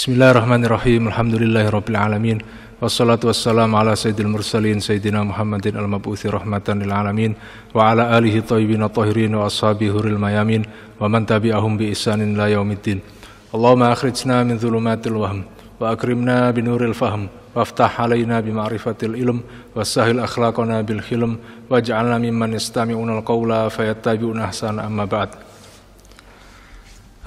Bismillahirrahmanirrahim. Alhamdulillahirabbil alamin. Wassalatu wassalamu ala sayyidil mursalin sayyidina Muhammadin al-mab'uutsi rahmatan lil alamin wa ala alihi thayyibin tahirin wa ashabihi huril mayamin wa man tabi'ahum bi ihsanin ila yaumiddin. Allahumma akhrijna min dhulumatil wahm wa akrimna bi nuril fahm waftah alaina bi ma'rifatil ilm wassahil akhlaqana bil hilm waj'alna mimman yastami'una al-qawla fayattabi'una ahsana. Amma ba'd.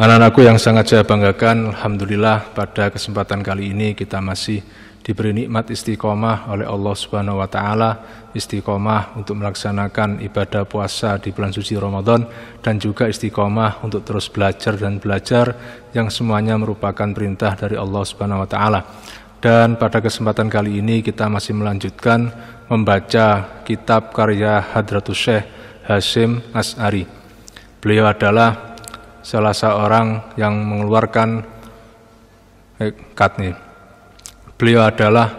Anak-anakku yang sangat saya banggakan, alhamdulillah pada kesempatan kali ini kita masih diberi nikmat istiqomah oleh Allah Subhanahu wa taala, istiqomah untuk melaksanakan ibadah puasa di bulan suci Ramadan dan juga istiqomah untuk terus belajar dan belajar yang semuanya merupakan perintah dari Allah Subhanahu wa taala. Dan pada kesempatan kali ini kita masih melanjutkan membaca kitab karya Hadratus Syekh Hasyim Asy'ari. Beliau adalah salah seorang yang mengeluarkan beliau adalah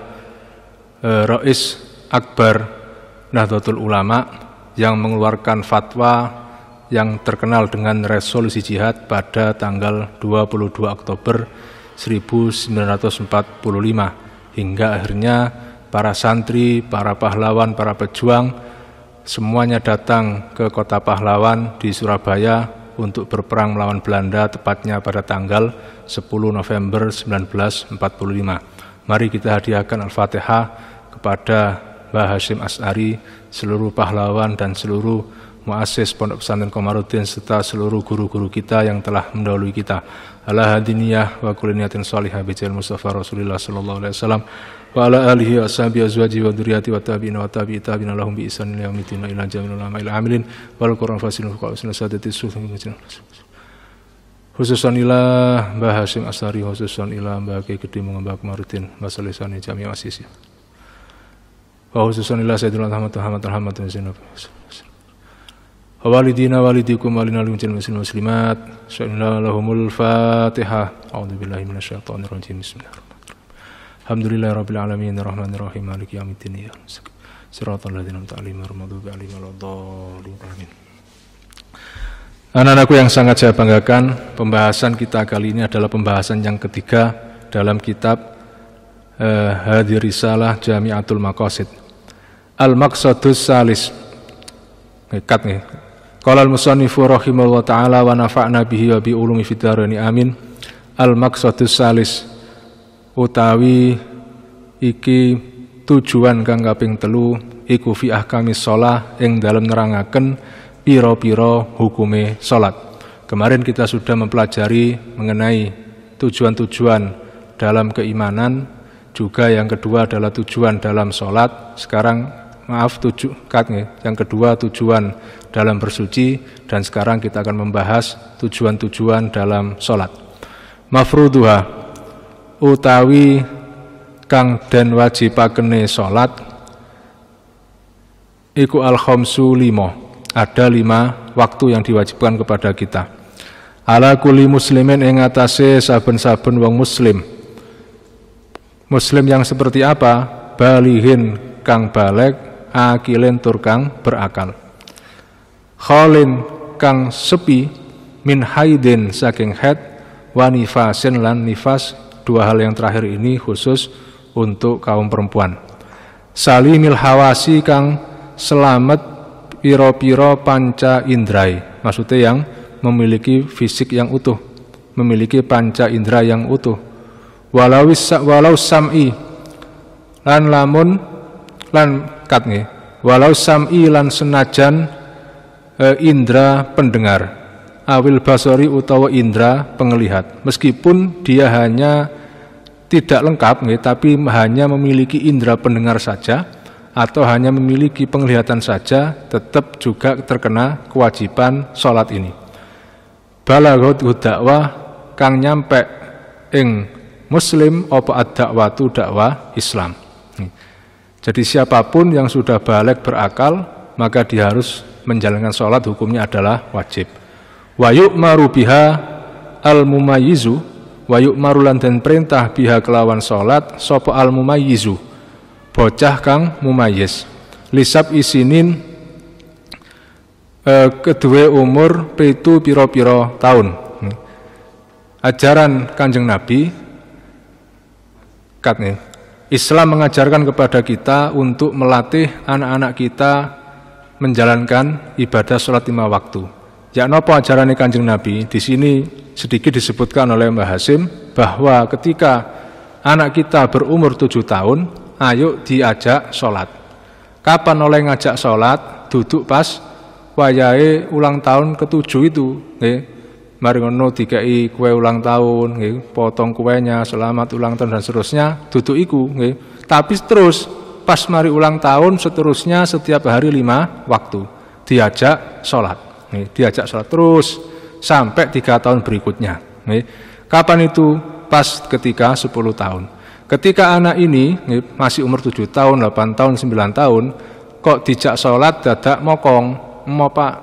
Rais Akbar Nahdlatul Ulama yang mengeluarkan fatwa yang terkenal dengan resolusi jihad pada tanggal 22 Oktober 1945 hingga akhirnya para santri, para pahlawan, para pejuang semuanya datang ke kota pahlawan di Surabaya untuk berperang melawan Belanda tepatnya pada tanggal 10 November 1945. Mari kita hadiahkan Al-Fatihah kepada Mbah Hasyim Asy'ari, seluruh pahlawan dan seluruh muassis Pondok Pesantren Komarudin serta seluruh guru-guru kita yang telah mendahului kita. Ala hadiniyah wa kulli niyatin shalihah bi jahl Mustafa Rasulillah sallallahu alaihi wasallam wa ala alihi wa ashabihi azwaji wa dzurriyyati wa tabi'in wa tabi'in lahum bi ihsan ila yaumil ila jamil ulama ila amilin wal qur'an fasilun wa sadati suhum khususan ila Mbah Hasyim Asy'ari, khususan ila Mbah Kiai Gede Mbah Komarudin masalihane jami asisi wa khususan ila Sayyidina Muhammad walidina walidikum walinal muslimat sya'inna lahumul fatihah. A'udzubillahi minasyaitonir rajim. Bismillahirrahmanirrahim. Alhamdulillahirabbil alamin arrahmanirrahim maliki yaumiddin. Shiratal ladzina an'amta 'alaihim ghairil maghdubi 'alaihim waladdallin. Amin. Anak-anakku yang sangat saya banggakan, pembahasan kita kali ini adalah pembahasan yang ketiga dalam kitab Hadhihi Risalah Jami'atul Maqasid. Al-Maqsadus Salis. Qala al-musannifu rahimahullah ta'ala wa nafa'na bihi wa bi ulumi fid dharain amin. Al-maqsadus salis utawi iki tujuan kang kaping 3 iku fi ahkamis shalah ing dalem nerangaken pira-pira hukume salat. Kemarin kita sudah mempelajari mengenai tujuan-tujuan dalam keimanan, juga yang kedua adalah tujuan dalam salat. Sekarang yang kedua tujuan dalam bersuci, dan sekarang kita akan membahas tujuan-tujuan dalam sholat. Mafruduha utawi kang den wajibakene sholat iku al-khamsu 5. Ada 5 waktu yang diwajibkan kepada kita. Ala kulli muslimin ing atase saben-saben wong muslim. Muslim yang seperti apa? Balihin kang baligh, akilin tur kang berakal. Khalin kang sepi min haidin saking haid wa nifasin lan nifas. Dua hal yang terakhir ini khusus untuk kaum perempuan. Salimil hawasi kang selamat piro-piro panca indrai, maksudnya yang memiliki fisik yang utuh, memiliki panca indera yang utuh. Walau sam'i lan lamun lan katne walau sam'i lan senajan indra pendengar, awil basori utawa indra penglihat, meskipun dia hanya tidak lengkap tapi hanya memiliki indra pendengar saja atau hanya memiliki penglihatan saja, tetap juga terkena kewajiban sholat ini. Balaghut dakwah kang nyampe ing muslim apa ad-dakwatu dakwah Islam. Jadi siapapun yang sudah baligh berakal, maka dia harus menjalankan sholat, hukumnya adalah wajib. Wa yu'maru biha al-mumayyizu, wa yu'maru lan den perintah biha kelawan sholat sapa al-mumayyizu, bocah kang mumayyiz. Lisab isinin kedua umur pitu piro-piro tahun. Ajaran Kanjeng Nabi Islam mengajarkan kepada kita untuk melatih anak-anak kita menjalankan ibadah sholat 5 waktu. Ya napa ajaran Kanjeng Nabi? Di sini sedikit disebutkan oleh Mbah Hasim bahwa ketika anak kita berumur 7 tahun, ayo diajak sholat. Kapan oleh ngajak sholat? Duduk pas wayahe ulang tahun ke-7 itu, mari ngono dikai kue ulang tahun, potong kuenya, selamat ulang tahun dan seterusnya, duduk iku, tapi terus pas mari ulang tahun seterusnya setiap hari 5 waktu diajak sholat, diajak sholat terus sampai 3 tahun berikutnya. Kapan itu? Pas ketika 10 tahun. Ketika anak ini masih umur 7 tahun, 8 tahun, 9 tahun, kok dijak sholat dadak mokong, mau pak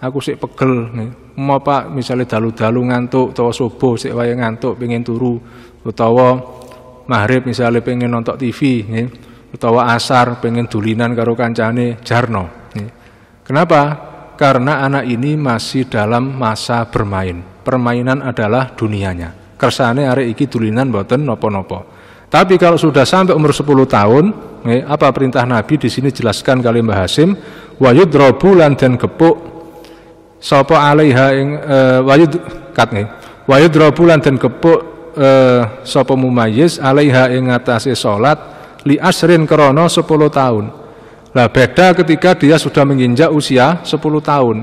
aku sik pegel, mau pak misalnya dalu-dalu ngantuk, utawa subuh sik wae ngantuk pengen turu, utawa maghrib misalnya pengen nonton TV, utawa asar pengen dulinan karo kancane jarno. Kenapa? Karena anak ini masih dalam masa bermain. Permainan adalah dunianya. Kersane arek iki dulinan mboten napa-napa. Tapi kalau sudah sampai umur 10 tahun, apa perintah Nabi di sini jelaskan kali Mbah Hasim, wa yudrabu lan den gepuk sapa alaiha ing wa yudrabu lan den gepuk sapa mumayyiz alaiha ing atase salat li asrin krana 10 tahun. Lah beda ketika dia sudah menginjak usia 10 tahun.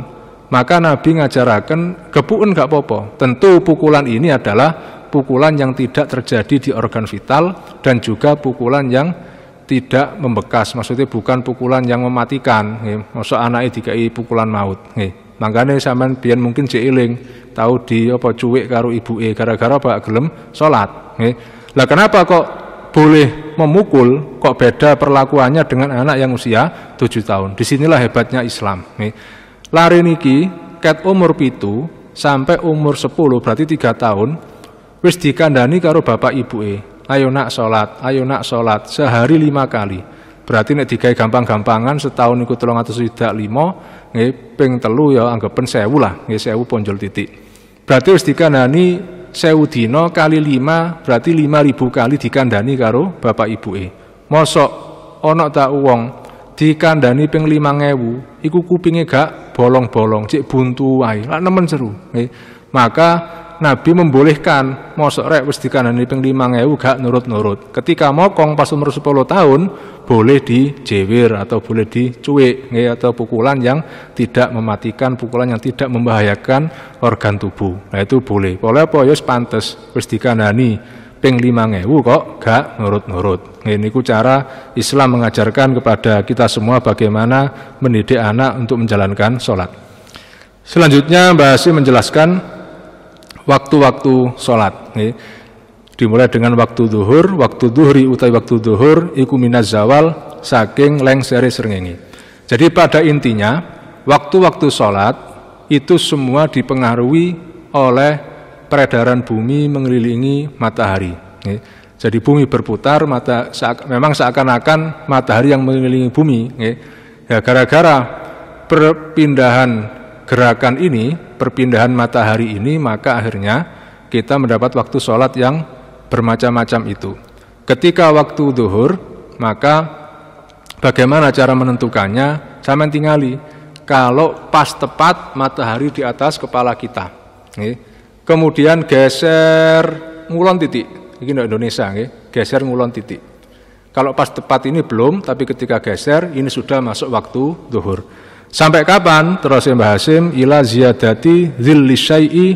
Maka Nabi ngajaraken gepuken gak apa-apa. Tentu pukulan ini adalah pukulan yang tidak terjadi di organ vital dan juga pukulan yang tidak membekas. Maksudnya bukan pukulan yang mematikan. Maksud anaknya dikai pukulan maut. Makanya sampean biyen mungkin jeeling tahu di apa cuwik karo ibuke gara-gara bak gelem salat. Lah kenapa kok boleh memukul, kok beda perlakuannya dengan anak yang usia 7 tahun. Disinilah hebatnya Islam. Lari niki ket umur 7 sampai umur 10 berarti 3 tahun wis dikandani karo bapak ibuke. Ayo nak salat sehari 5 kali. Berarti nek digawe gampang-gampangan setahun iku 365, ping 3 ya anggapen 1000 lah, 1000 ponjol titik. Berarti wis dikandani 1000 dina kali 5 berarti 5000 kali dikandani karo bapak ibuke. Mosok ana tak wong dikandani ping 5000 iku kupinge gak bolong-bolong, cek buntu wae, lak nemen seru. Maka Nabi membolehkan mosok rek wis dikandani ping 5000 gak nurut-nurut. Ketika mokong pas umur 10 tahun boleh dijewir atau boleh dicuwik, atau pukulan yang tidak mematikan, pukulan yang tidak membahayakan organ tubuh. Nah itu boleh. Boleh apa ya pantes wis dikandani ping 5000 kok gak nurut-nurut. Ini cara Islam mengajarkan kepada kita semua bagaimana mendidik anak untuk menjalankan sholat. Selanjutnya Mbah Hasim menjelaskan waktu-waktu sholat. Dimulai dengan waktu zuhur, waktu zuhri utawi waktu zuhur iku minaz zawal saking lengsere srengenge. Jadi pada intinya waktu-waktu sholat itu semua dipengaruhi oleh peredaran bumi mengelilingi matahari. Jadi bumi berputar, memang seakan-akan matahari yang mengelilingi bumi. Ya, gara-gara perpindahan gerakan ini, perpindahan matahari ini, maka akhirnya kita mendapat waktu sholat yang bermacam-macam itu. Ketika waktu zuhur, maka bagaimana cara menentukannya? Sampeyan tingali. Kalau pas tepat matahari di atas kepala kita. Kemudian geser ngulon titik, ini Indonesia, geser ngulon titik. Kalau pas tepat ini belum, tapi ketika geser ini sudah masuk waktu zuhur. Sampai kapan? Terus Mbah Hasim ila ziyadati dzilli syai'i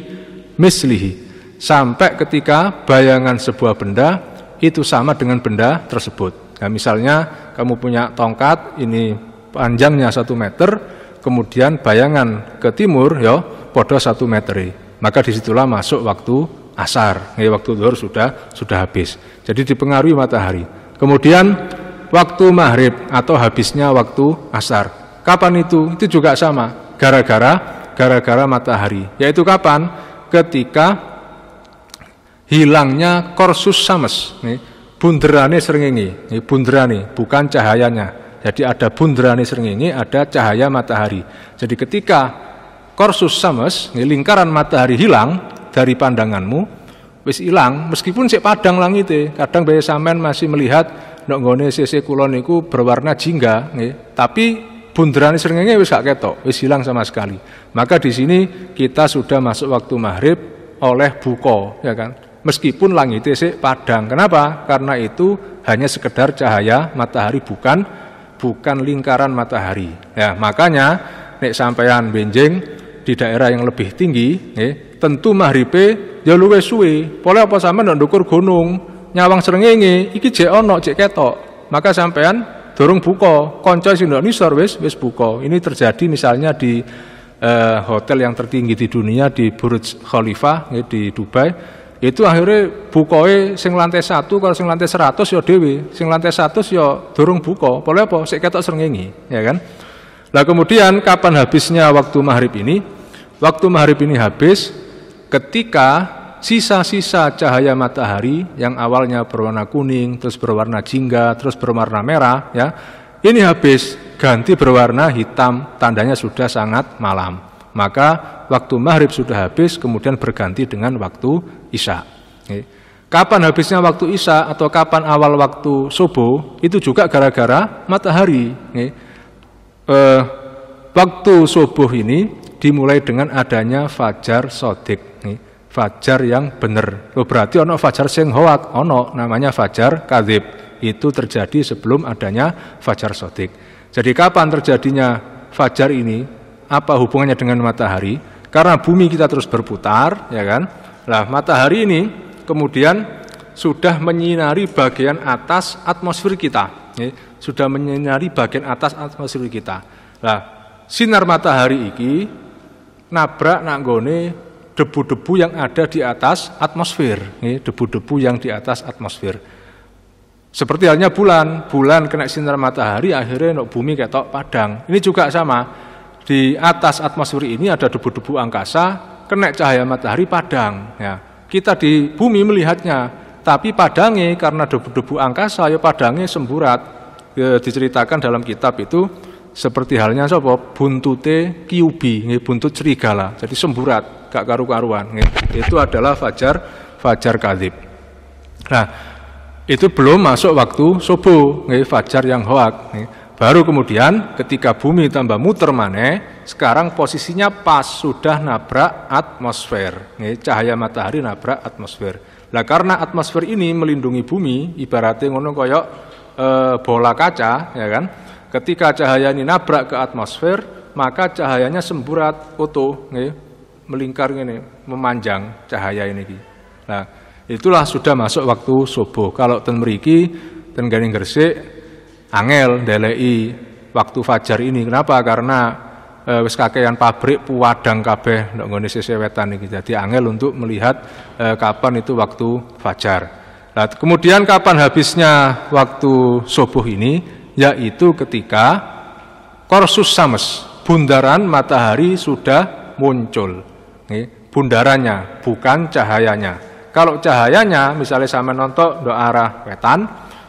mislihi. Sampai ketika bayangan sebuah benda itu sama dengan benda tersebut. Nah, misalnya kamu punya tongkat, ini panjangnya 1 meter, kemudian bayangan ke timur ya podo 1 meter. Maka disitulah masuk waktu asar, waktu zuhur sudah habis. Jadi dipengaruhi matahari. Kemudian waktu maghrib atau habisnya waktu asar. Kapan itu? Itu juga sama. Gara-gara matahari. Yaitu kapan? Ketika hilangnya korsus sames. Bunderane srengenge. Bunderane, bukan cahayanya. Jadi ada bunderane srengenge, ada cahaya matahari. Jadi ketika korsus sames, lingkaran matahari hilang dari pandanganmu, wis ilang, meskipun sik padang langite. Kadang bae sampean masih melihat nek nggone sisih kulon niku berwarna jingga nggih, tapi bunderane srengenge wis gak ketok, wis hilang sama sekali. Maka di sini kita sudah masuk waktu maghrib oleh buka, ya kan? Meskipun langitnya sik padang. Kenapa? Karena itu hanya sekedar cahaya matahari, bukan lingkaran matahari. Ya, makanya nek sampean benjing di daerah yang lebih tinggi, tentu maghribe ya luwih suwe. Pole apa sampean ndok ndukur gunung, nyawang srengenge iki jek ono, jek ketok. Maka sampean durung buka, kanca sing ndok nisor wis buka. Ini terjadi misalnya di hotel yang tertinggi di dunia, di Burj Khalifa di Dubai. Itu akhirnya bukoe sing lantai 1 kalau sing lantai 100 ya dhewe, sing lantai 100 ya durung buka. Pole apa sik ketok srengenge, ya kan? Lah kemudian kapan habisnya waktu maghrib ini? Waktu maghrib ini habis ketika sisa-sisa cahaya matahari yang awalnya berwarna kuning, terus berwarna jingga, terus berwarna merah, ya, ini habis ganti berwarna hitam, tandanya sudah sangat malam. Maka waktu maghrib sudah habis, kemudian berganti dengan waktu isya. Kapan habisnya waktu isya atau kapan awal waktu subuh, itu juga gara-gara matahari. Waktu subuh ini dimulai dengan adanya fajar sodik, fajar yang benar. Berarti ono fajar sing hoak, ono namanya fajar kadzib. Itu terjadi sebelum adanya fajar sodik. Jadi kapan terjadinya fajar ini? Apa hubungannya dengan matahari? Karena bumi kita terus berputar, ya kan? Nah, matahari ini kemudian sudah menyinari bagian atas atmosfer kita, sudah menyinari bagian atas atmosfer kita. Nah, sinar matahari iki nabrak nanggone debu-debu yang ada di atas atmosfer, debu-debu yang di atas atmosfer. Seperti halnya bulan kena sinar matahari, akhirnya bumi ketok padang. Ini juga sama. Di atas atmosfer ini ada debu-debu angkasa, kena cahaya matahari padang. Ya, kita di bumi melihatnya, tapi padangnya karena debu-debu angkasa, ya padangnya semburat. Diceritakan dalam kitab itu seperti halnya buntute kiubi, buntut serigala. Jadi semburat, gak karu-karuan. Itu adalah fajar kadzib. Nah, itu belum masuk waktu subuh, fajar yang hoak. Baru kemudian ketika bumi tambah muter maneh, sekarang posisinya pas sudah nabrak atmosfer. Cahaya matahari nabrak atmosfer. Lah karena atmosfer ini melindungi bumi, ibaratnya ngono koyok bola kaca, ya kan? Ketika cahaya ini nabrak ke atmosfer, maka cahayanya semburat utuh, melingkar ini, memanjang cahaya ini. Nah, itulah sudah masuk waktu subuh. Kalau ten mriki ten Garing Gresik angel ndeleki waktu fajar ini. Kenapa? Karena wis kakean pabrik puwadang kabeh ndok nggone sisih wetan iki. Jadi angel untuk melihat kapan itu waktu fajar. Nah, kemudian kapan habisnya waktu subuh ini? Yaitu ketika korsus sames, bundaran matahari sudah muncul. Bundarannya, bukan cahayanya. Kalau cahayanya misalnya sama nonton ndok arah wetan,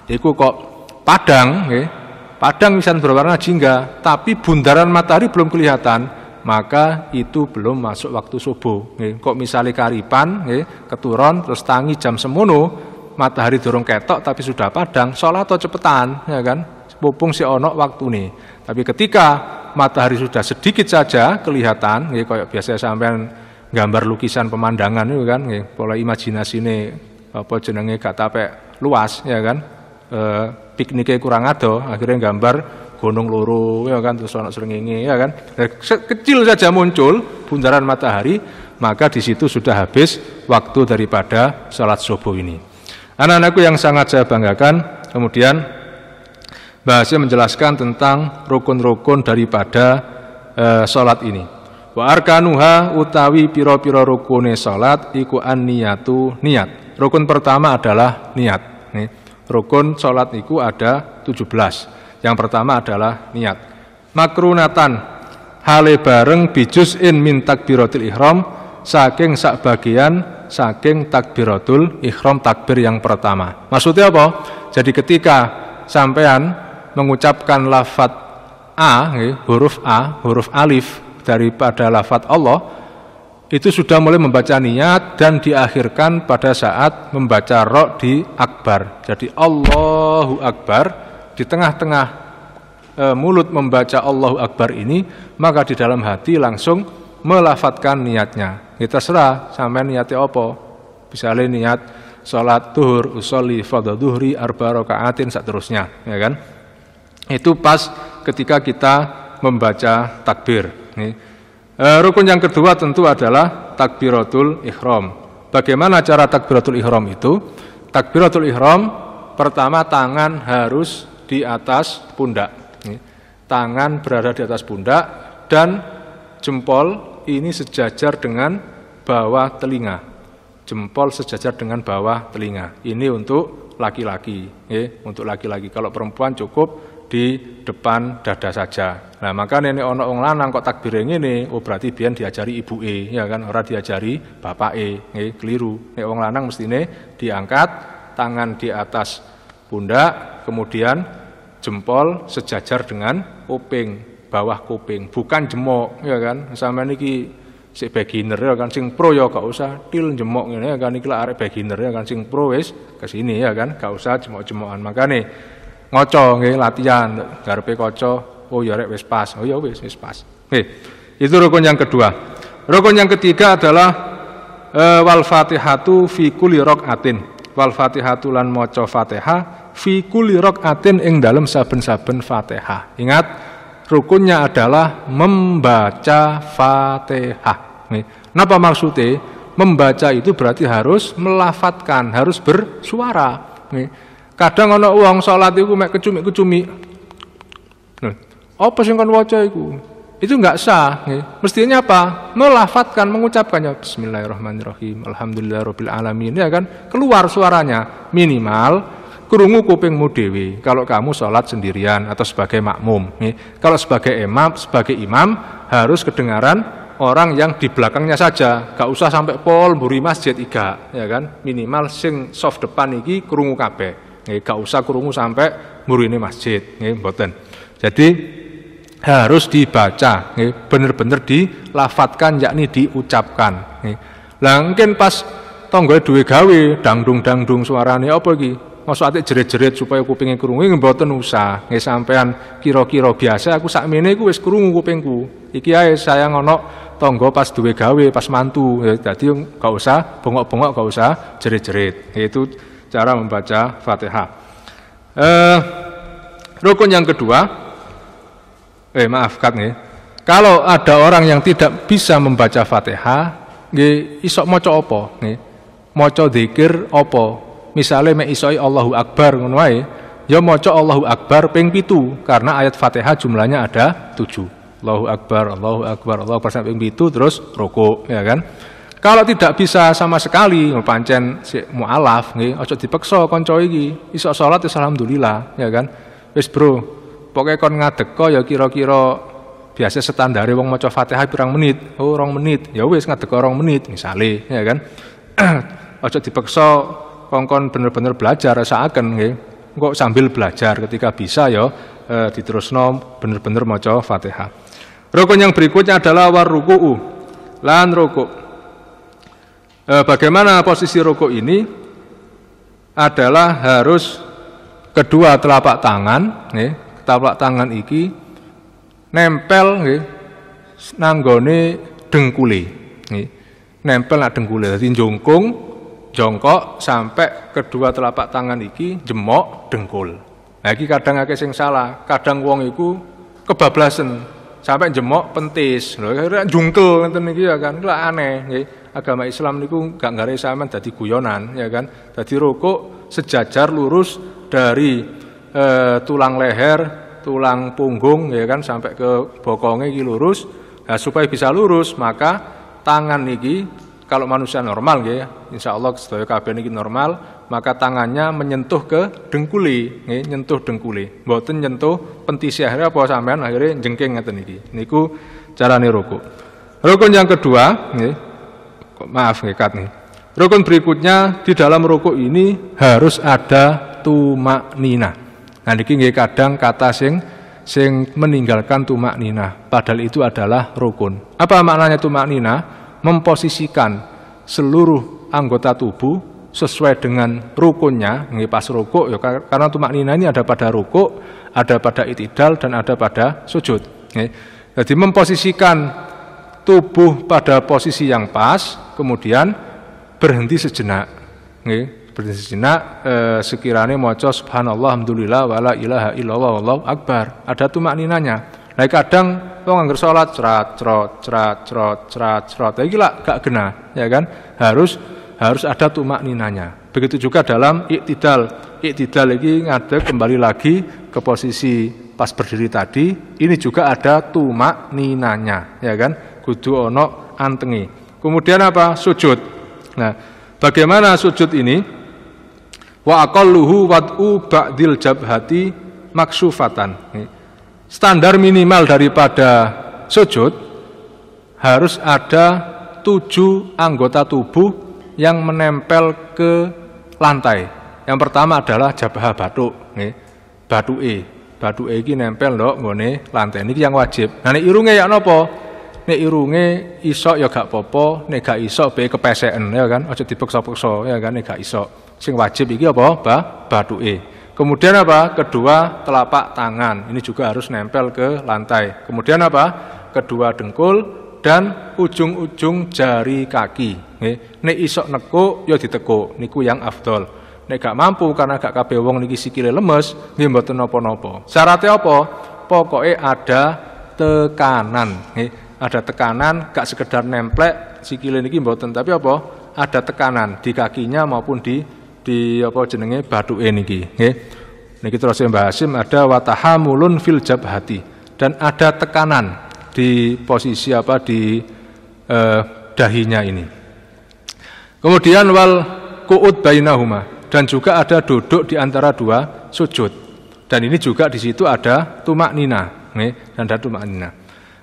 iku kok padang, padang misalnya berwarna jingga, tapi bundaran matahari belum kelihatan, maka itu belum masuk waktu subuh. Kok misalnya karipan, keturun, terus tangi jam semono, matahari dorong ketok, tapi sudah padang, sholat atau cepetan, ya kan? Pupung si onok waktu nih. Tapi ketika matahari sudah sedikit saja kelihatan, kayak biasa sampean gambar lukisan pemandangan itu kan, pola imajinasi ini apa jenenge gak tapek luas, ya kan? Pikniknya kurang ado, akhirnya gambar gunung loro, ya kan, terus ono srengenge, ya kan. Kecil saja muncul bundaran matahari, maka di situ sudah habis waktu daripada salat subuh ini. Anak-anakku yang sangat saya banggakan, kemudian bahasnya menjelaskan tentang rukun-rukun daripada salat ini. Wa arkanuha utawi piro-piro rukune salat iku an-niyatu, niat. Rukun pertama adalah niat. Rukun salat itu ada 17. Yang pertama adalah niat. Makrunatan hale bareng bijuzin min takbiratul ihram, saking sak bagian saking takbiratul ihram, takbir yang pertama. Maksudnya apa? Jadi ketika sampean mengucapkan lafadz A, huruf A, huruf alif daripada lafadz Allah, itu sudah mulai membaca niat dan diakhirkan pada saat membaca ra di akbar. Jadi Allahu Akbar, di tengah-tengah mulut membaca Allahu Akbar ini, maka di dalam hati langsung melafatkan niatnya. Kita serah sampai niatnya apa. Misalnya niat sholat duhur, usolli fardhu duhri arba rakaatin seterusnya, ya kan? Itu pas ketika kita membaca takbir. Rukun yang kedua tentu adalah takbiratul ihram. Bagaimana cara takbiratul ihram itu? Takbiratul ihram pertama tangan harus di atas pundak. Tangan berada di atas pundak dan jempol ini sejajar dengan bawah telinga. Jempol sejajar dengan bawah telinga. Ini untuk laki-laki, untuk laki-laki. Kalau perempuan cukup di depan dada saja. Nah, maka nenek ono wong lanang kok takbire ngene, oh berarti biyen diajari ibuke, ya kan, ora diajari bapake, keliru. Nek wong lanang mestine diangkat tangan di atas pundak, kemudian jempol sejajar dengan kuping, bawah kuping, bukan jemok, ya kan. Sampeyan iki sik beginner ya kan, sing pro ya gak usah til jemok ngene ya kan, iki lek arek beginner ya kan, sing pro wis kesini ya kan, gak usah jemok-jemokan. Makane ngoco nggih latihan garepe kaca, oh ya rek wis pas, oh ya wis pas. Itu rukun yang kedua. Rukun yang ketiga adalah wal Fatihatu fi kulli rakaatin. Wal Fatihatu lan maca Fatihah fi kulli rakaatin ing dalem saben-saben Fatihah. Ingat, rukunnya adalah membaca Fatihah. Napa maksudnya? Membaca itu berarti harus melafatkan, harus bersuara. Kadang ana wong salat iku mek kecumik-kecumik. Apa sing kon waca iku? Itu enggak sah, nggih. Mestinya apa? Melafatkan, mengucapkannya bismillahirrahmanirrahim, alhamdulillahirabbil alamin, ya kan? Keluar suaranya, minimal krungu kupingmu dhewe. Kalau kamu salat sendirian atau sebagai makmum, nggih. Kalau sebagai imam harus kedengaran orang yang di belakangnya saja, gak usah sampai pol mburi masjid iga, ya kan? Minimal sing soft depan iki krungu kabeh. Gak usah krungu sampai murine masjid, mboten. Jadi harus dibaca, bener-bener dilafatkan, yakni diucapkan. Lah mungkin pas tangga duwe gawe dangdung suarane apa iki? Mosok ate jerit-jerit supaya kupinge krungu, mboten usah. Nggih sampean kira-kira biasa aku sakmene iku wis krungu kupingku. Iki ae saya ngono tangga pas duwe gawe, pas mantu. Dadi gak usah bongok-bongok, gak usah jerit-jerit. Itu cara membaca Fatihah. Rukun yang kedua, maafkan nih. Kalau ada orang yang tidak bisa membaca Fatihah, nggih iso maca apa? Nggih. Maca zikir apa? Misale mek isoi Allahu Akbar ngono wae, ya maca Allahu Akbar ping 7 karena ayat Fatihah jumlahnya ada 7. Allahu Akbar, Allahu Akbar, Allahu Akbar sampai ping 7 terus rukuk, ya kan? Kalau tidak bisa sama sekali, pancen mu'alaf, ojo dipeksa kanca iki, iso salat wis alhamdulillah, ya kan? Wis bro, pokoke kon ngadeka ya kira-kira biasa standare wong maca Fatihah pirang menit? Oh, 2 menit. Ya wis ngadeka 2 menit misale, ya kan? Ojo dipeksa kongkon bener-bener belajar rasaaken nggih. Engko sambil belajar ketika bisa ya diterusno bener-bener maca Fatihah. Rukun yang berikutnya adalah warruku'u, lan rukuk. Bagaimana posisi rukuk ini? Adalah harus kedua telapak tangan, telapak tangan iki nempel nanggone dengkule, nempel nak dengkule. Dadi jongkok sampai kedua telapak tangan iki jemok dengkul. Nah iki kadang akeh sing salah, kadang wong iku kebablasen sampai jemok pentis, lho jungkel ngeten iki ya kan, lha aneh nggih. Agama Islam niku gak ngare sampean dadi guyonan, ya kan. Dadi rukuk sejajar lurus dari tulang leher, tulang punggung, ya kan, sampai ke bokonge iki lurus. Nah, supaya bisa lurus, maka tangan niki kalau manusia normal nggih, insyaallah sedaya kabeh niki normal, maka tangannya menyentuh ke dengkuli, nggih, nyentuh dengkuli. Mboten nyentuh pentisi, akhirnya apa sampean akhirnya jengking ngeten niki. Niku carane rukuk. Rukun yang kedua, nggih. Maaf ngekat nih. Rukun berikutnya di dalam rukuk ini harus ada tumakninah. Nah niki nggih kadang kata sing meninggalkan tumakninah, padahal itu adalah rukun. Apa maknanya tumakninah? memposisikan seluruh anggota tubuh sesuai dengan rukunnya, nggih pas rukuk ya, karena tumaknina ini ada pada rukuk, ada pada itidal dan ada pada sujud. Nggih. Jadi memposisikan tubuh pada posisi yang pas, kemudian berhenti sejenak. Nggih, berhenti sejenak sekiranya maca subhanallah alhamdulillah wala ilaha illallah wallahu akbar. Ada tumakninanya. Nah, kadang wong anggar salat cerat. Iki lak gak gena, ya kan? Harus ada tumakninanya. Begitu juga dalam iktidal. Iktidal ini ngadeg kembali lagi ke posisi pas berdiri tadi. Ini juga ada tumakninanya, ya kan? Kudu ono antengi. Kemudian apa? Sujud. Nah, bagaimana sujud ini? Wa aqalluhu wad'u ba'dil jabhati maksufatan. Standar minimal daripada sujud harus ada 7 anggota tubuh yang menempel ke lantai. Yang pertama adalah jabah batuk, Batuke iki nempel ndok nggone lantai. Niki yang wajib. Nah nek irunge ya napa? Nek irunge iso ya gak apa-apa, nek gak iso be kepeseken ya kan. Aja dipeksa-peksa ya kan nek gak iso. Sing wajib iki apa? Batuke. Kemudian apa? Kedua telapak tangan. Ini juga harus nempel ke lantai. Kemudian apa? Kedua dengkul dan ujung-ujung jari kaki. Nek iso nekuk ya ditekuk. Niku yang afdol. Nek gak mampu karena gak kabeh wong niki sikile lemes, nggih mboten napa-napa. Syaratnya apa? Pokoknya ada tekanan. Ada tekanan, gak sekedar nemplek sikile niki mboten, tapi apa? Ada tekanan di kakinya maupun di apa jenenge batuke niki, nggih. Niki terus Mbah Hasyim ada watahamulun fil jabhati dan ada tekanan di posisi apa di dahinya ini. Kemudian wal qu'ud bainahuma dan juga ada duduk di antara dua sujud. Dan ini juga di situ ada tumaknina, nggih, dan ada tumaknina.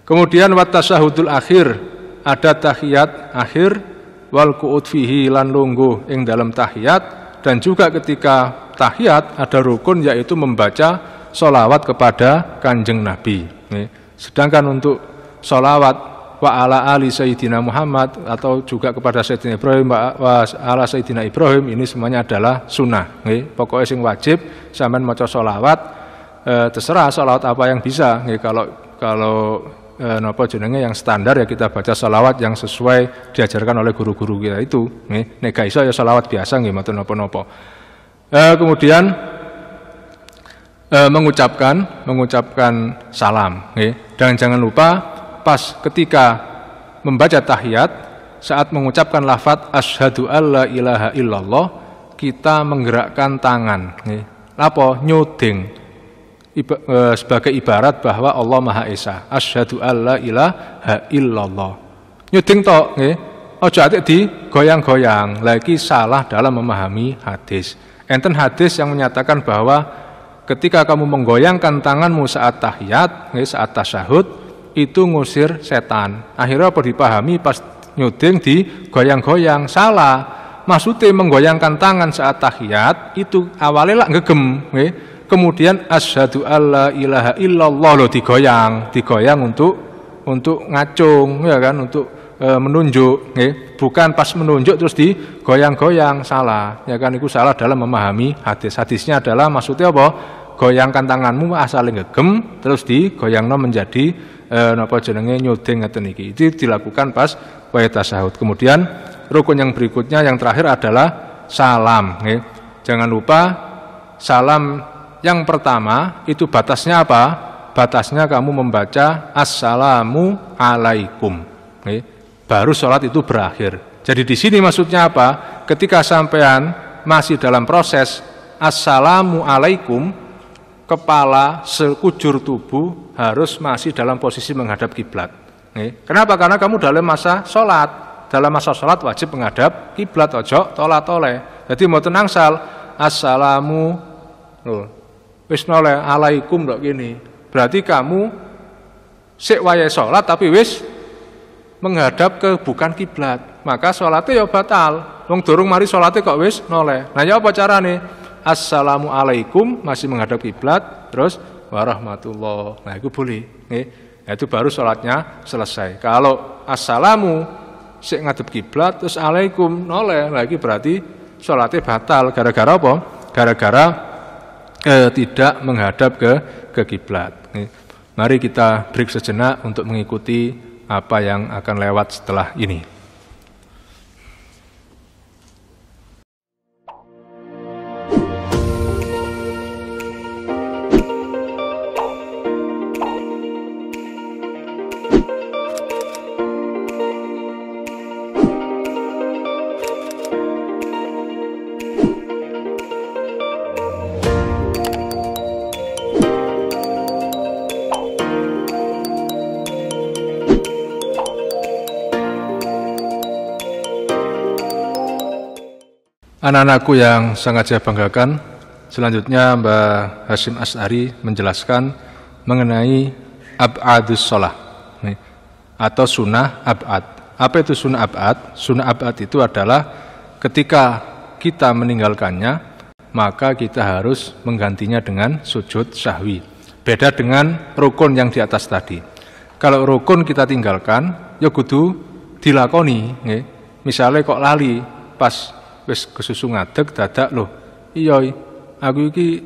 Kemudian wat tasyahudul akhir ada tahiyat akhir wal qu'ud fihi lan lungguh ing dalam tahiyat. Dan juga ketika tahiyat ada rukun yaitu membaca sholawat kepada Kanjeng Nabi. Sedangkan untuk sholawat wa ala ali Sayyidina Muhammad atau juga kepada Sayyidina Ibrahim wa ala Sayyidina Ibrahim ini semuanya adalah sunnah. Pokoknya sing wajib sampean maca sholawat, terserah sholawat apa yang bisa. Kalau napa jenenge yang standar ya kita baca sholawat yang sesuai diajarkan oleh guru-guru kita itu. Nek gak iso ya sholawat biasa nggih mboten napa-napa. Kemudian mengucapkan salam, dan jangan lupa pas ketika membaca tahiyat saat mengucapkan lafaz asyhadu alla ilaha illallah kita menggerakkan tangan, apa nyuding. Sebagai ibarat bahwa Allah Maha Esa. Asyhadu alla ilaha illallah. Nyuding tok nggih. Aja atik digoyang-goyang. Lagi salah dalam memahami hadis. Enten hadis yang menyatakan bahwa ketika kamu menggoyangkan tanganmu saat tahiyat, saat tasyahud, itu ngusir setan. Akhirnya apa dipahami pas nyuding digoyang-goyang, salah. Maksudnya menggoyangkan tangan saat tahiyat itu awalnya lak ngegem, nggih. Kemudian asyhadu alla ilaha illallah lo digoyang untuk ngacung ya kan, untuk menunjuk, bukan pas menunjuk terus digoyang-goyang, salah ya kan, itu salah dalam memahami hadis. Hadisnya adalah maksudnya apa? Goyangkan tanganmu asal ngegem terus digoyangno menjadi napa jenenge nyuding ngeten iki. Itu dilakukan pas waya tasyahud. Kemudian rukun yang berikutnya yang terakhir adalah salam, Jangan lupa salam yang pertama itu batasnya apa? Batasnya kamu membaca assalamu alaikum. Baru sholat itu berakhir. Jadi di sini maksudnya apa? Ketika sampean masih dalam proses assalamu alaikum, kepala sekujur tubuh harus masih dalam posisi menghadap kiblat. Kenapa? Karena kamu dalam masa sholat. Dalam masa sholat wajib menghadap kiblat, ojo tolak-toleh. Jadi mau tenangsal assalamu wis noleh alaikum dok gini. Berarti kamu sik wayahe salat tapi wis menghadap ke bukan kiblat. Maka salatnya ya batal. Wong durung mari salate kok wis noleh. Nah ya apa carane? Assalamu alaikum masih menghadap kiblat, terus warahmatullah. Nah itu boleh. Nah, itu baru salatnya selesai. Kalau assalamu sik ngadep kiblat terus alaikum noleh lagi berarti salatnya batal gara-gara apa? Gara-gara tidak menghadap ke kiblat. Mari kita break sejenak untuk mengikuti apa yang akan lewat setelah ini. Anak-anakku yang sangat saya banggakan, selanjutnya Mbah Hasyim Asy'ari menjelaskan mengenai ab'adus sholah atau sunnah ab'ad. Apa itu sunnah ab'ad? Sunnah ab'ad itu adalah ketika kita meninggalkannya, maka kita harus menggantinya dengan sujud sahwi. Beda dengan rukun yang di atas tadi. Kalau rukun kita tinggalkan, ya kudu dilakoni. Misalnya kok lali pas wis kesusu ngadeg dadak loh. Iya, aku iki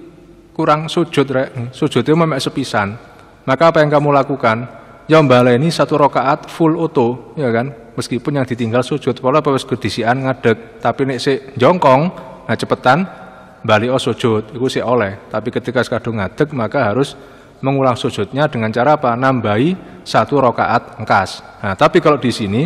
kurang sujud rek. Sujudnya memek sepisan. Maka apa yang kamu lakukan? Ya mbaleni 1 rakaat full auto, ya kan? Meskipun yang ditinggal sujud, pola apa wis kedisian ngadeg, tapi nek sik jongkong, nah cepetan bali sujud, iku sik oleh. Tapi ketika kadung ngadeg maka harus mengulang sujudnya dengan cara apa? Nambahi 1 rakaat engkas. Nah, tapi kalau di sini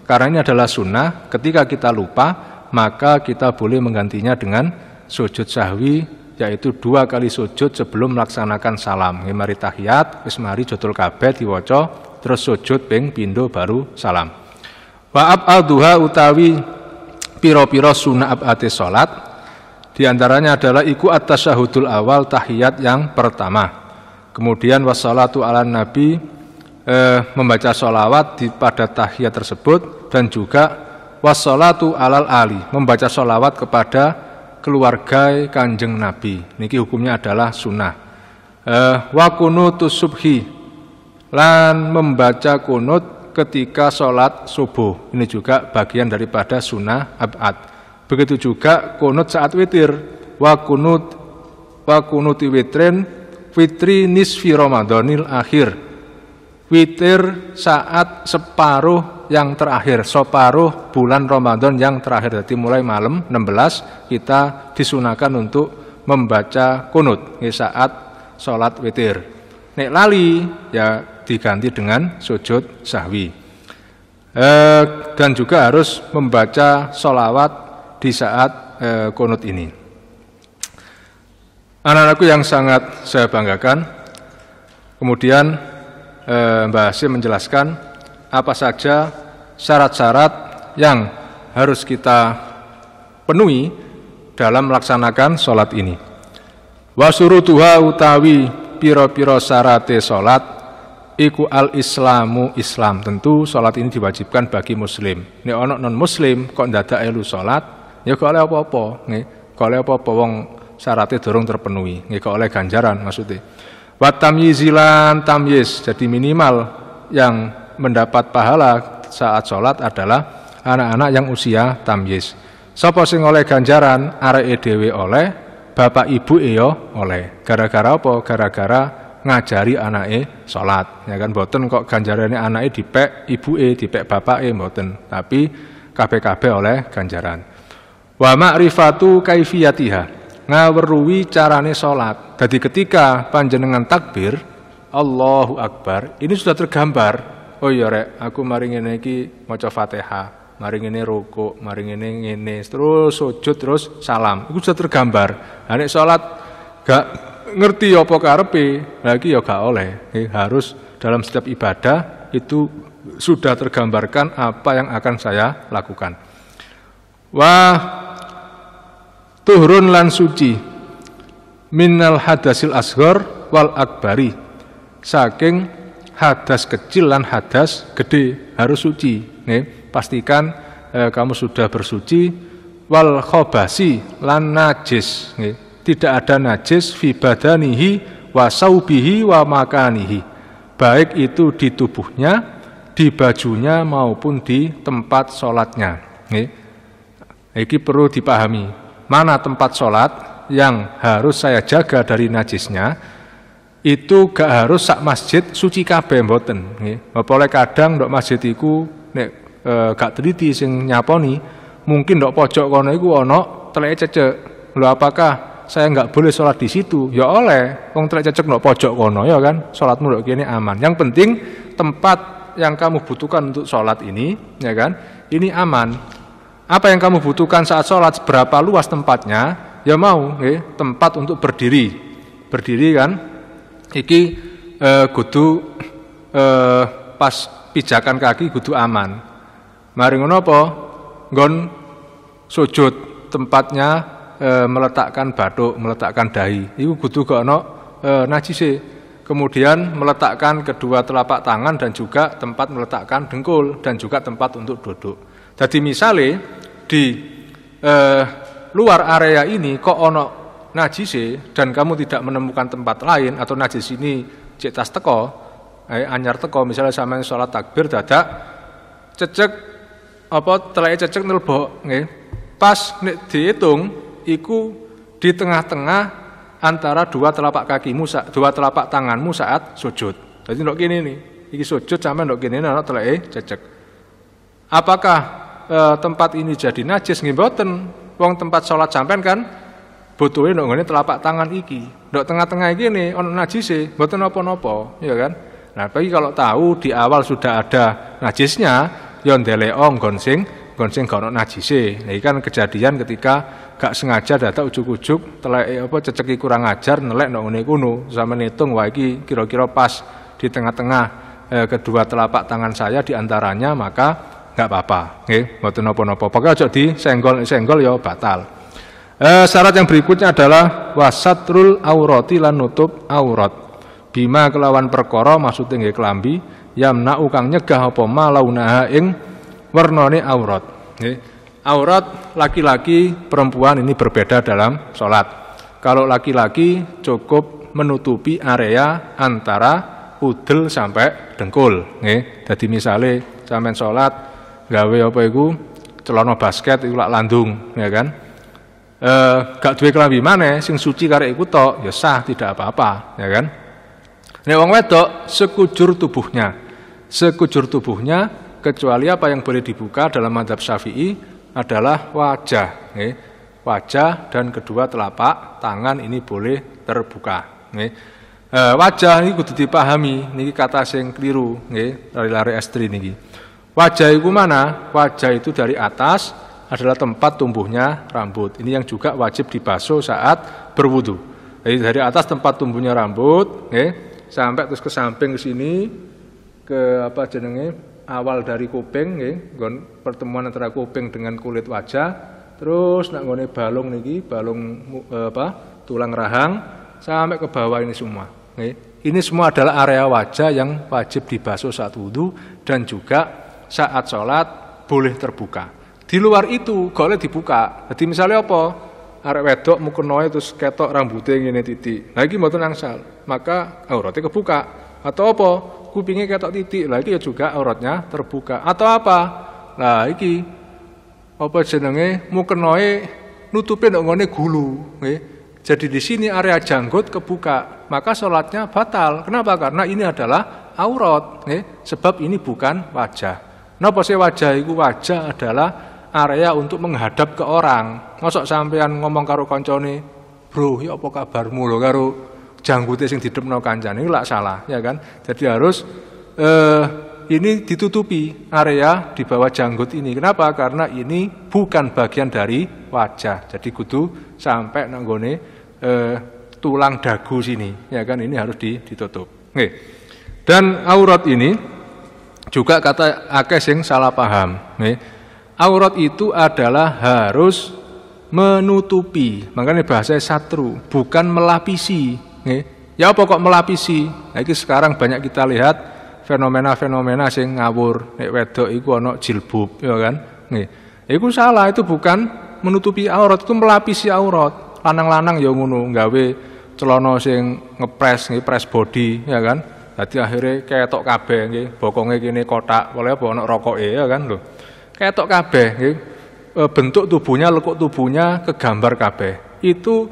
karena ini adalah sunnah, ketika kita lupa maka kita boleh menggantinya dengan sujud sahwi, yaitu 2 kali sujud sebelum melaksanakan salam. Mari tahiyat, wis mari jodol kabeh diwaca, terus sujud ping pindho baru salam. Wa ab'aduha utawi piro-piro sunah ab'ate salat, diantaranya adalah iku at-tasyahudul awal, tahiyat yang pertama. Kemudian wassalatu ala nabi, membaca sholawat pada tahiyat tersebut, dan juga wassalatu alal ali, membaca sholawat kepada keluarga Kanjeng Nabi. Niki hukumnya adalah sunnah. Wa kunutus subhi, lan membaca kunut ketika sholat subuh. Ini juga bagian daripada sunnah ab'ad. Begitu juga kunut saat witir. Wa kunuti witrin fitri nisfi Ramadanil akhir. Witir saat separuh yang terakhir, separuh bulan Ramadan yang terakhir. Jadi mulai malam 16 kita disunahkan untuk membaca kunut saat sholat witir. Nek lali ya diganti dengan sujud sahwi. Dan juga harus membaca sholawat di saat kunut ini. Anak-anakku yang sangat saya banggakan, kemudian Mbah Hasyim menjelaskan apa saja syarat-syarat yang harus kita penuhi dalam melaksanakan sholat ini. Wa syurutuha utawi piro-piro syarate sholat iku al-islamu Islam. Tentu sholat ini diwajibkan bagi muslim. Nek ana non muslim kok ndadak elu sholat, ya gak oleh apa-apa, nggih. Gak oleh apa-apa wong syaratnya durung terpenuhi, nggih, gak oleh ganjaran maksudnya. Wa tamyizilan tamyiz, jadi minimal yang mendapat pahala saat sholat adalah anak-anak yang usia tamyiz. Sapa sing oleh ganjaran, areke dhewe oleh, bapak ibu yo oleh. Gara-gara apa? Gara-gara ngajari anake sholat. Ya kan, mboten kok ganjarane anake dipek ibuke, dipek bapake, mboten. Tapi kabeh-kabeh oleh ganjaran. Wa ma'rifatu kaifiyatiha, ngaweruhi carane sholat. Jadi ketika panjenengan takbir Allahu Akbar, ini sudah tergambar. Oh iya rek, aku mari ngene iki maca Fatihah, mari ngene rukuk, mari ngene terus sujud, terus salam. Itu sudah tergambar. Nah, nek sholat gak ngerti apa karepe, lagi ya gak oleh. Harus dalam setiap ibadah itu sudah tergambarkan apa yang akan saya lakukan. Wah, tuhurun lan suci minal hadasil asghar wal akbari, saking hadas kecil lan hadas gede harus suci. Nih, pastikan kamu sudah bersuci. Wal khobasi lan najis, nih, tidak ada najis fi badanihi wa saubihi wa makanihi, baik itu di tubuhnya di bajunya maupun di tempat sholatnya. Ini perlu dipahami. Mana tempat sholat yang harus saya jaga dari najisnya, itu gak harus sak masjid suci kabeh mboten. Oleh kadang ndok masjid iku nek gak teliti sing nyaponi, mungkin ndok pojok kono iku ana teleke cecek. Lho apakah saya nggak boleh sholat di situ? Ya oleh, wong telek cecek ndok pojok kono ya kan, sholatmu ndok kene aman. Yang penting tempat yang kamu butuhkan untuk sholat ini, ya kan, ini aman. Apa yang kamu butuhkan saat sholat, berapa luas tempatnya, ya mau, tempat untuk berdiri kan, iki kudu pas pijakan kaki kudu aman. Mari ngono apa? Nggon sujud tempatnya meletakkan bathuk, meletakkan dahi, itu kudu gak ono najise. Kemudian meletakkan kedua telapak tangan dan juga tempat meletakkan dengkul dan juga tempat untuk duduk. Jadi misalnya di luar area ini kok ono najise dan kamu tidak menemukan tempat lain atau najis ini cek tas teko, anyar teko, misalnya sampeyan sholat takbir dadak cecek apa teleke cecek nelbok, pas nek dihitung iku di tengah-tengah antara dua telapak kakimu, dua telapak tanganmu saat sujud. Jadi ndok kene nih, iki sujud sampe ndok kene ana teleke cecek. Apakah tempat ini jadi najis? Nggih mboten. Wong tempat sholat sampean kan butuhe ndok ngene telapak tangan iki. Ndok tengah-tengah iki ne ana najise, mboten napa-napa, ya kan? Nah, bagi kalau tahu di awal sudah ada najisnya, ya ndelok nggon sing gak ono najise. Nah, iki kan kejadian ketika gak sengaja dadak ujug-ujug telek apa ceceki kurang ajar nelek ndok ngene kuno. Sampe nitung wah iki kira-kira pas di tengah-tengah kedua telapak tangan saya di antaranya, maka enggak apa-apa, nggih, mboten napa-napa. Pokoke aja disenggol ya batal. Syarat yang berikutnya adalah wasatrul aurati lan nutup aurat. Bima kelawan perkara maksudnya nggih kelambi yamna'u kang nyegah apa malaunaha ing wernane aurat. Nggih. Aurat laki-laki perempuan ini berbeda dalam sholat. Kalau laki-laki cukup menutupi area antara udel sampai dengkul. Jadi misalnya sampean sholat gawe apa iku celana basket iku lak landung, ya kan? Gak duwe klambi maneh sing suci karek iku tok, ya sah tidak apa-apa, ya kan? Nek wong wedok sekujur tubuhnya kecuali apa yang boleh dibuka dalam mazhab Syafi'i adalah wajah, wajah dan kedua telapak tangan ini boleh terbuka. Wajah ini kudu dipahami, niki kata sing keliru, lari-lari estri niki. Wajah itu mana? Wajah itu dari atas adalah tempat tumbuhnya rambut. Ini yang juga wajib dibasuh saat berwudu. Jadi dari atas tempat tumbuhnya rambut, sampai terus ke samping ke sini, ke apa jenenge? Awal dari kuping, pertemuan antara kuping dengan kulit wajah, terus nak ngone balung niki, balung tulang rahang sampai ke bawah ini semua. Ini semua adalah area wajah yang wajib dibasuh saat wudu dan juga saat sholat boleh terbuka. Di luar itu gak boleh dibuka. Jadi misalnya apa? Arek wedok mukenoe terus ketok rambutnya ngene titik. Nah iki mboten angsal, maka auratnya kebuka. Atau apa? Kupingnya ketok titik, lagi ya juga auratnya terbuka. Atau apa? Nah iki apa jenenge mukenoe nutupin ndok ngene gulu, Jadi di sini area janggut kebuka, maka sholatnya batal. Kenapa? Karena ini adalah aurat, sebab ini bukan wajah. Napa sih wajah itu? Wajah adalah area untuk menghadap ke orang. Mosok sampean ngomong karo koncone, "Bro, ya apa kabarmu lho?" karo janggute sing didepno kancane iku lak salah, ya kan? Jadi harus ini ditutupi area di bawah janggut ini. Kenapa? Karena ini bukan bagian dari wajah. Jadi kudu sampai nang gone tulang dagu sini, ya kan? Ini harus ditutup. Nggih. Dan aurat ini juga kata akeh sing salah paham, nggih. Aurat itu adalah harus menutupi. Makanya bahasa satru, bukan melapisi. Ya apa kok melapisi? Nah, ini sekarang banyak kita lihat fenomena-fenomena sing ngawur. Nek wedok iku ana jilbab, ya kan? Iku salah, itu bukan menutupi aurat, itu melapisi aurat. Lanang-lanang ya ngono, gawe celana sing ngepres body, ya kan? Dadi akhirnya ketok kabeh nggih, bokonge kene kotak, oleh apa ana rokoke ya kan lho. Ketok kabeh nggih. Bentuk tubuhnya, lekuk tubuhnya kegambar kabeh. Itu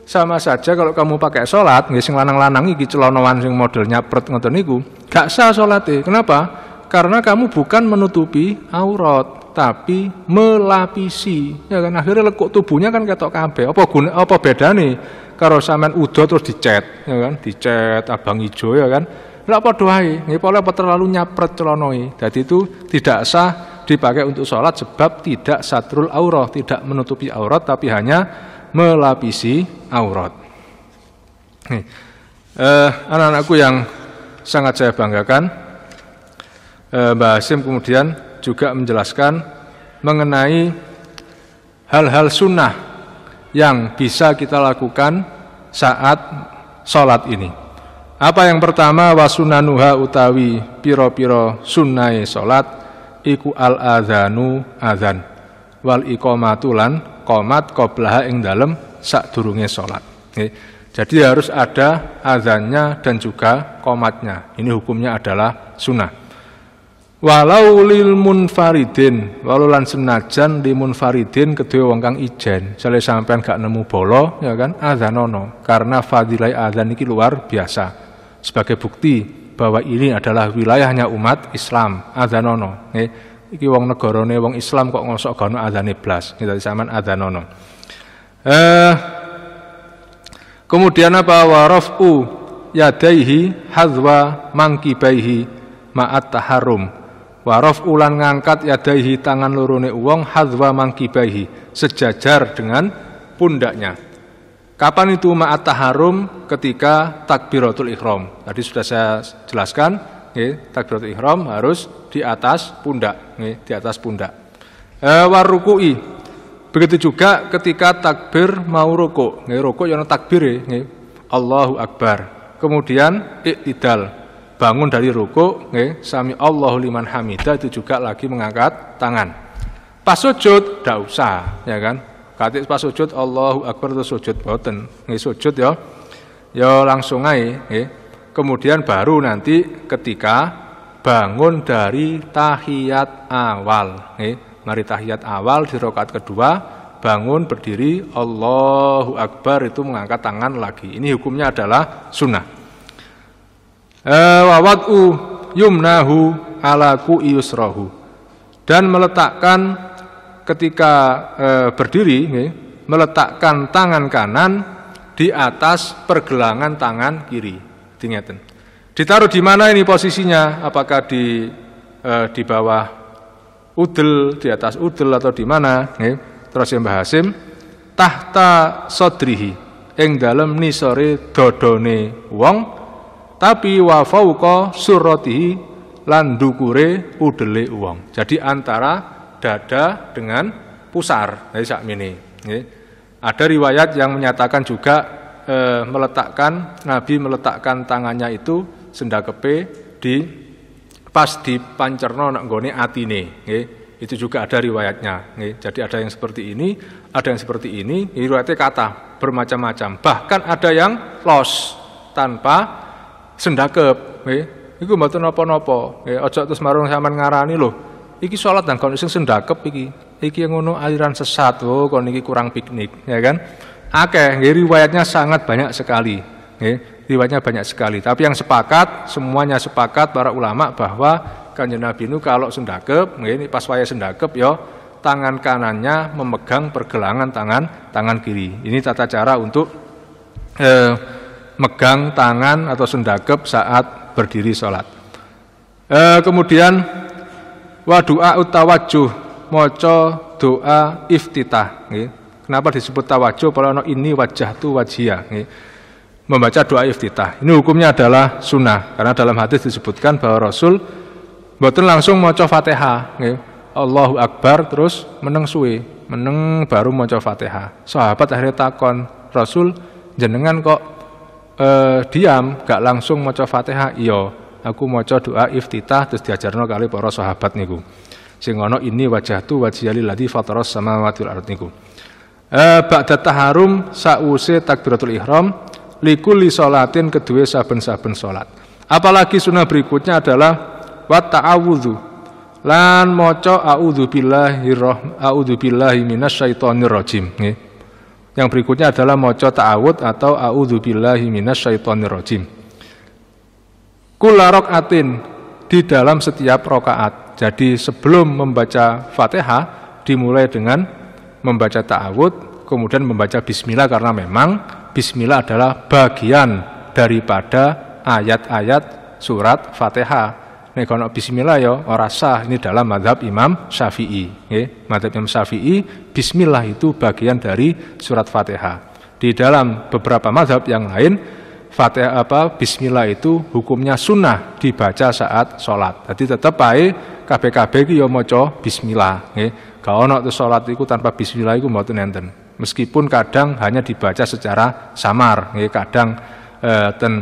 sama saja kalau kamu pakai sholat, nggih sing lanang-lanang iki celanawan sing model nyapret ngoten niku, gak sah salate. Kenapa? Karena kamu bukan menutupi aurat, tapi melapisi. Ya kan akhirnya lekuk tubuhnya kan ketok kabeh. Apa bedane karo sampean udo terus dicet, ya kan? Dicet abang ijo ya kan. Lah padha wae, nggih apa terlalu nyapret celanae. Dadi itu tidak sah dipakai untuk sholat sebab tidak satrul aurah, tidak menutupi aurat tapi hanya melapisi aurat. Anak-anakku yang sangat saya banggakan, Mbah Hasim kemudian juga menjelaskan mengenai hal-hal sunnah yang bisa kita lakukan saat sholat ini. Apa yang pertama, wasunanuha utawi piro-piro sunnai sholat iku al-adzanu adzan wal iqamatu lan qomat qablaha ing dalem sadurunge salat. Jadi harus ada azannya dan juga qomatnya. Ini hukumnya adalah sunnah. Walau lil munfaridin, walau lan senajan li munfaridin kedua wong kang ijen. Sale sampean gak nemu bolo ya kan adzanono karena fadilah adzan iki luar biasa. Sebagai bukti bahwa ini adalah wilayahnya umat Islam, adzanono. Iki wong negarane wong Islam kok ngosok gono adzane blas. Dadi sampean adzanono. Kemudian apa warafu yadaihi hadzwa mangkibaihi ma'at taharrum. Waraf ulan ngangkat yadaihi tangan lorone wong hadzwa mangkibaihi sejajar dengan pundaknya. Kapan itu ma'at taharrum? Ketika takbiratul ihram. Tadi sudah saya jelaskan, takbiratul ihram harus di atas pundak, di atas pundak. Warruku'i. Begitu juga ketika takbir mau rukuk, rukuk yang takbir Allahu Akbar. Kemudian iktidal, bangun dari rukuk, sami Allahu liman hamidah, itu juga lagi mengangkat tangan. Pas sujud ndak usah, ya kan? Katik pas sujud Allahu Akbar terus sujud boten, sujud ya langsung aja. Kemudian baru nanti ketika bangun dari tahiyat awal, mari tahiyat awal di rakaat kedua bangun berdiri Allahu Akbar itu mengangkat tangan lagi. Ini hukumnya adalah sunnah. Wawatu yumnahu ala ku'i yusrahu, dan meletakkan ketika berdiri, meletakkan tangan kanan di atas pergelangan tangan kiri. Diingatan. Ditaruh di mana ini posisinya? Apakah di bawah udel, di atas udel atau di mana? Terus yang Mbah Hasim, tahta sodrihi, ing dalem nisore dodone wong, tapi wa fauqa surratihi lan ndukure udele wong. Jadi antara dada dengan pusar. Jadi sakmene. Ada riwayat yang menyatakan juga Nabi meletakkan tangannya itu sendakepe pas di pancerno nak nggone atine. Itu juga ada riwayatnya. Jadi ada yang seperti ini, ada yang seperti ini. Riwayatnya kata bermacam-macam. Bahkan ada yang los tanpa sendakep. Iku mboten napa-napa. Aja terus marung sampean ngarani lho. Iki sholat dan kon sing sendakep iki ngono aliran sesat, kon iki kurang piknik, ya kan? Akeh, riwayatnya sangat banyak sekali, riwayatnya banyak sekali. Tapi yang sepakat, semuanya sepakat para ulama bahwa Kanjeng Nabi itu kalau sendakep, ini pas waya sendakep, ya tangan kanannya memegang pergelangan tangan kiri. Ini tata cara untuk megang tangan atau sendakep saat berdiri sholat. Kemudian wa doa utawajjuh, maca doa iftitah. Kenapa disebut tawajjuh? Kalau ini wajah tu wajia. Membaca doa iftitah. Ini hukumnya adalah sunnah. Karena dalam hadis disebutkan bahwa Rasul mboten langsung maca Fatihah. Allahu Akbar terus meneng suwe, meneng baru maca Fatihah. Sahabat akhirnya takon, Rasul jenengan kok diam, gak langsung maca Fatihah? Iya. Aku maca doa iftitah terus diajarno kali para sahabat niku. Sing ana ini wajhatu wajhiyal ladzi fataras samawati wal ardh niku. Ba'da taharum sause takbiratul ihram likulli sholatin kedue saben-saben salat. Apalagi sunnah berikutnya adalah wa ta'awudzu lan maca a'udzubillahi minasyaitonir rajim. Yang berikutnya adalah maca ta'awud atau a'udzubillahi minasyaitonir rajim. Kula rakaatin di dalam setiap rakaat. Jadi sebelum membaca Fatihah dimulai dengan membaca ta'awud, kemudian membaca bismillah karena memang bismillah adalah bagian daripada ayat-ayat surat Fatihah. Nek ana bismillah ya ora sah, ini dalam mazhab Imam Syafi'i. Nggih, mazhab Imam Syafi'i bismillah itu bagian dari surat Fatihah. Di dalam beberapa mazhab yang lain Fatihah bismillah itu hukumnya sunnah dibaca saat sholat. Jadi tetap ae kabeh-kabeh iki ya maca bismillah, nggih. Gak ono tuh sholat iku tanpa bismillah iku mboten enten. Meskipun kadang hanya dibaca secara samar, nggih, kadang ten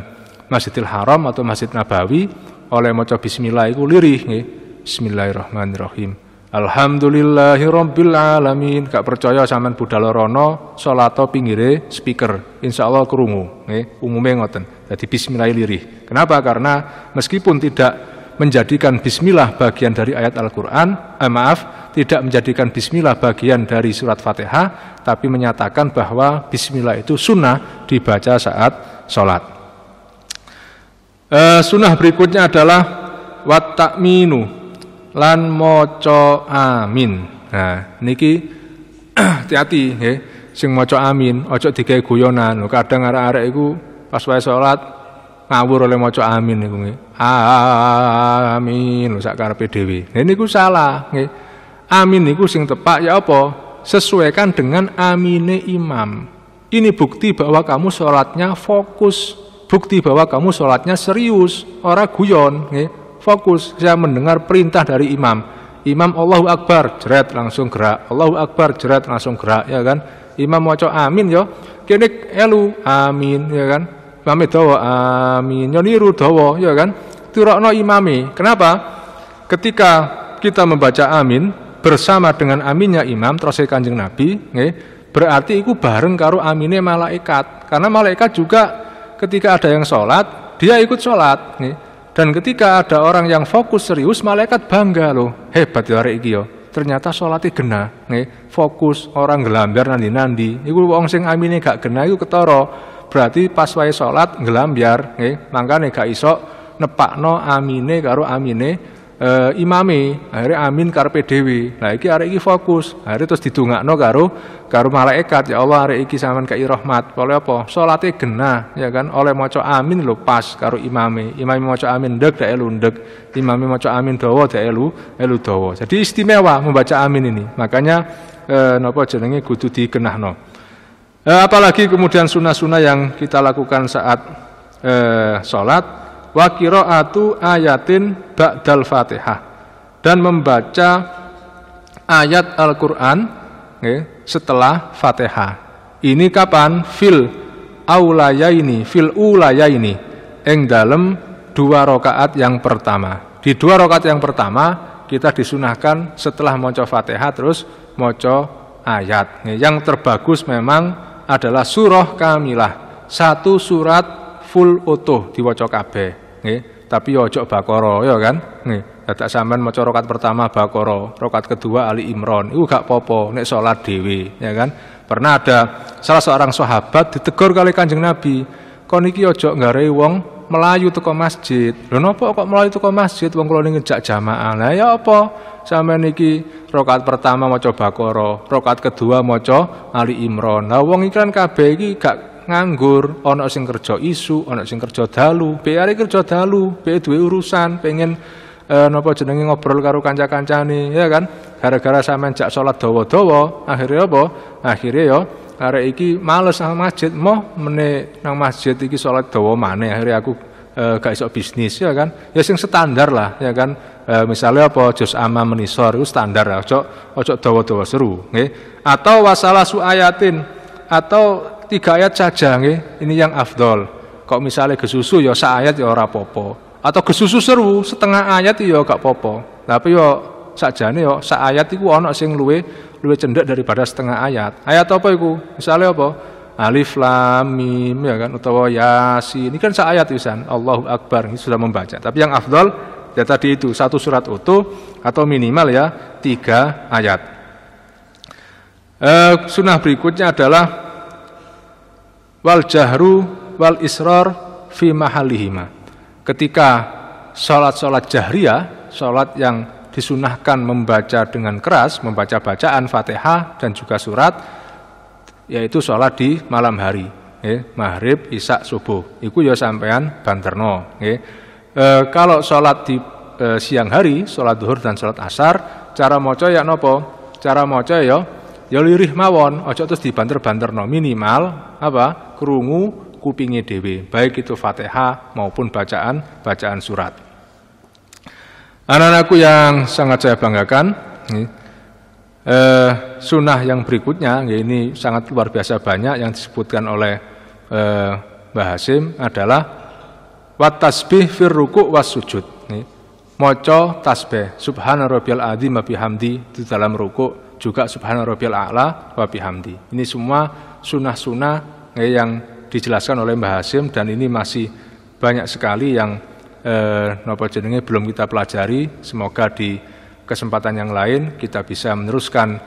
Masjidil Haram atau Masjid Nabawi oleh maca bismillah iku lirih, nggih. Bismillahirrahmanirrahim. Alhamdulillahirabbil alamin. Gak percaya sampean budal rono salat pinggire speaker, insyaallah krungu, nggih. Umume ngoten. Jadi bismillah lirih. Kenapa? Karena meskipun tidak menjadikan bismillah bagian dari ayat Al-Qur'an, tidak menjadikan bismillah bagian dari surat Fatihah, tapi menyatakan bahwa bismillah itu sunnah dibaca saat salat. Sunnah berikutnya adalah wat ta'minu lan maca amin. Nah, niki hati-hati nggih, sing maca amin aja digawe guyonan. Lho kadang arek-arek iku pas wae salat ngawur oleh maca amin niku nggih. Amin lho sak karepe dhewe. Nah niku salah nggih. Amin niku sing tepak ya apa? Sesuaikan dengan amine imam. Ini bukti bahwa kamu salatnya fokus. Bukti bahwa kamu sholatnya serius, ora guyon, nggih. Fokus. Saya mendengar perintah dari imam. Imam Allahu Akbar, jeret langsung gerak. Allahu Akbar, jeret langsung gerak, ya kan? Imam maca amin yo, kene elu amin, ya kan? Imame dawa amin, yo niru dawa, ya kan? Turokno imame. Kenapa? Ketika kita membaca amin bersama dengan aminnya imam terus Kanjeng Nabi, nggih, berarti iku bareng karo amine malaikat. Karena malaikat juga ketika ada yang sholat, dia ikut sholat, nih. Dan ketika ada orang yang fokus serius, malaikat bangga loh, hebat ya arek iki yo. Ternyata sholatnya gena, nih. Fokus, orang gelambiar nandi-nandi. Iku wong sing amine gak gena iku ketara. Berarti pas wae sholat gelambiar, nih. Mangkane gak iso nepakno amine karo amine imame. Akhirnya amin karepe dhewe. Lah iki arek iki fokus. Akhirnya terus didongakno karo malaikat, ya Allah arek iki sampean kei rahmat. Oleh apa? Salate genah, ya kan? Oleh maca amin lho pas karo imame. Imame maca amin ndek dak elu ndek. Imame maca amin dawa dak elu dawa. Jadi istimewa membaca amin ini. Makanya napa jenenge kudu digenahno. Apalagi kemudian sunah-sunah yang kita lakukan saat salat, wa qiraatu ayatin ba'dal Fatihah, dan membaca ayat Al-Qur'an setelah Fatihah. Ini kapan? Fil ulayaini ing dalem 2 rakaat yang pertama. Di 2 rakaat yang pertama kita disunahkan setelah maca Fatihah terus maca ayat. Yang terbagus memang adalah surah kamilah, 1 surat full utuh diwaca kabeh, nggih. Tapi yo ojo Baqarah ya kan, nggih. Dadak sampean maca rakaat pertama Baqarah, rakaat kedua Ali Imran, iku gak apa-apa nek salat dhewe, ya kan. Pernah ada salah seorang sahabat ditegur kali Kanjeng Nabi, "Kon iki ojo nggarehi wong melayu teko masjid." Lho napa kok melayu teko masjid, wong kula ngejak jamaah. Lah ya apa? Sampeyan iki rakaat pertama maca Baqarah, rakaat kedua maca Ali Imran. Lah wong iki kan kabeh iki gak nganggur, ana sing kerja isu, ana sing kerja dalu, be arek kerja dalu, be duwe urusan, pengen napa jenenge ngobrol karo kanca-kancane, ya kan? Gara-gara sampean jak salat dawa-dawa, akhirnya apa? Akhirnya ya arek iki males nang masjid, moh meneh nang masjid iki salat dawa maneh, akhirnya aku gak iso bisnis, ya kan? Ya sing standar lah, ya kan? Misalnya apa juz amma menisor itu standar, ojo dawa-dawa seru, nggih. Atau wasalasu ayatin, atau 3 ayat saja, nggih. Ini yang afdol. Kok misalnya gesusu ya sak ayat ya ora apa-apa. Atau gesusu seru setengah ayat ya gak apa-apa. Tapi ya sakjane ya sak ayat iku ana sing luwe cendhek daripada setengah ayat. Ayat apa iku? Misalnya apa? Alif Lam Mim ya kan, utawa Yasin. Ini kan seayat pisan, Allahu Akbar, ini sudah membaca. Tapi yang afdal ya tadi itu satu surat utuh atau minimal ya 3 ayat. Sunnah berikutnya adalah wal jahru wal israr fi mahallihima. Ketika sholat jahriyah, sholat yang disunahkan membaca dengan keras, membaca bacaan Fatihah dan juga surat, yaitu sholat di malam hari, maghrib, isya, subuh. Iku ya sampean banterno. Kalau sholat di siang hari, sholat duhur dan sholat asar, cara maca ya nopo? Cara maca ya lirih mawon, ojo terus dibanter-banterno, minimal apa? Krungu kupinge dhewe, baik itu Fatihah maupun bacaan surat. Anak-anakku yang sangat saya banggakan, sunnah yang berikutnya, ini sangat luar biasa banyak yang disebutkan oleh Mbah Hasyim adalah wat tasbih fir ruku' was sujud. Maca tasbih subhana rabbiyal azim wa bihamdi di dalam ruku', juga subhana rabbiyal a'la wa bihamdi. Ini semua sunnah-sunnah yang dijelaskan oleh Mbah Hasyim, dan ini masih banyak sekali yang belum kita pelajari. Semoga di kesempatan yang lain kita bisa meneruskan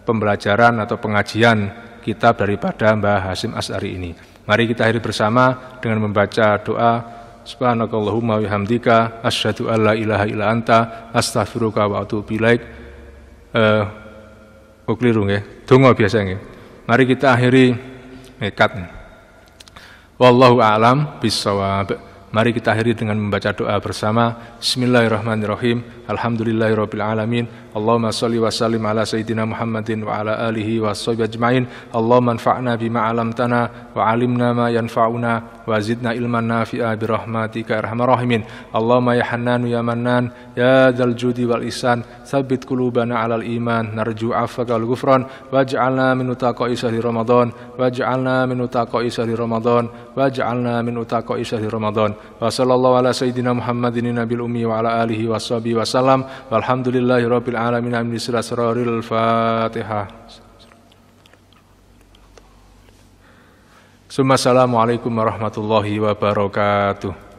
pembelajaran atau pengajian kitab daripada Mbah Hasyim Asy'ari ini. Mari kita akhiri bersama dengan membaca doa subhanakallahumma wa bihamdika asyhadu an la ilaha illa anta astaghfiruka wa atubu ilaik. Keliru nggih, donga biasa nggih. Mari kita akhiri nekat. Wallahu a'lam bissawab. Mari kita akhiri dengan membaca doa bersama. Bismillahirrahmanirrahim. Alhamdulillahirabbil alamin. Allahumma shalli wa sallim ala sayyidina Muhammadin wa ala alihi wa sahbihi ajmain. Allahumma anfa'na bima 'allamtana wa 'allimna ma yanfa'una wa zidna ilman nafi'a bi rahmatika arhamar rahimin. Allahumma ya Hannanu ya Mannan ya dzal judi wal ihsan, tsabbit qulubana 'alal iman, narju 'afwaka wal ghufran waj'alna min utaqa'i syahri Ramadan waj'alna min utaqa'i syahri Ramadan waj'alna min utaqa'i syahri Ramadan. Wa sallallahu ala sayyidina Muhammadin nabil ummi wa ala alihi wa sahbihi wa sallam walhamdulillahi rabbil alamin. Amin. Surahul Fatihah. Assalamualaikum warahmatullahi wabarakatuh.